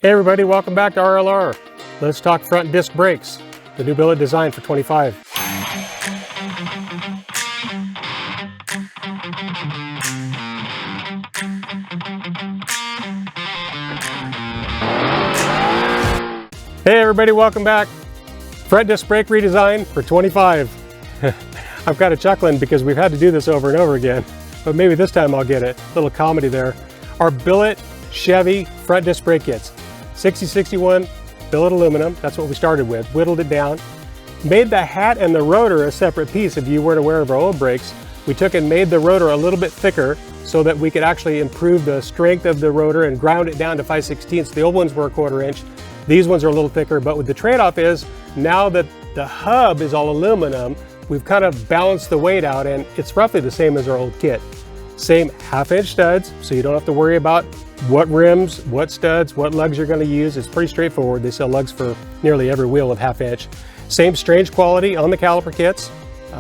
Hey everybody, welcome back to RLR. Let's talk front disc brakes, the new billet design for 25. Hey everybody, welcome back. Front disc brake redesign for 25. I'm kind of chuckling because we've had to do this over and over again, but maybe this time I'll get it. A little comedy there. Our Billet Chevy front disc brake kits. 6061 billet aluminum, that's what we started with, whittled it down. Made the hat and the rotor a separate piece. If you weren't aware of our old brakes, we took and made the rotor a little bit thicker so that we could actually improve the strength of the rotor and ground it down to 5/16. The old ones were 1/4 inch. These ones are a little thicker, but what the trade-off is, now that the hub is all aluminum, we've kind of balanced the weight out and it's roughly the same as our old kit. Same 1/2 inch studs, so you don't have to worry about what rims, what studs, what lugs you're going to use. It's pretty straightforward. They sell lugs for nearly every wheel of 1/2 inch. Same strange quality on the caliper kits.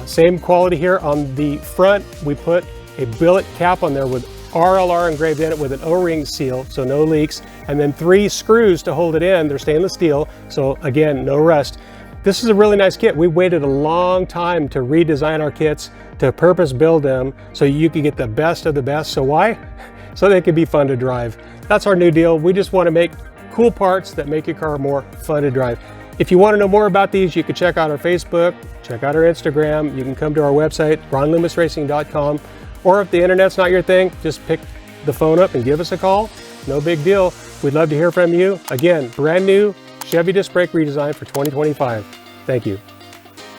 Same quality here on the front. We put a billet cap on there with RLR engraved in it with an O-ring seal, so no leaks, and then 3 screws to hold it in. They're stainless steel, so again, no rust. This is a really nice kit. We waited a long time to redesign our kits, to purpose build them so you can get the best of the best. So why? So they can be fun to drive. That's our new deal. We just want to make cool parts that make your car more fun to drive. If you want to know more about these, you can check out our Facebook, check out our Instagram. You can come to our website, ronloomisracing.com. Or if the internet's not your thing, just pick the phone up and give us a call. No big deal. We'd love to hear from you. Again, brand new Chevy disc brake redesign for 2025. Thank you.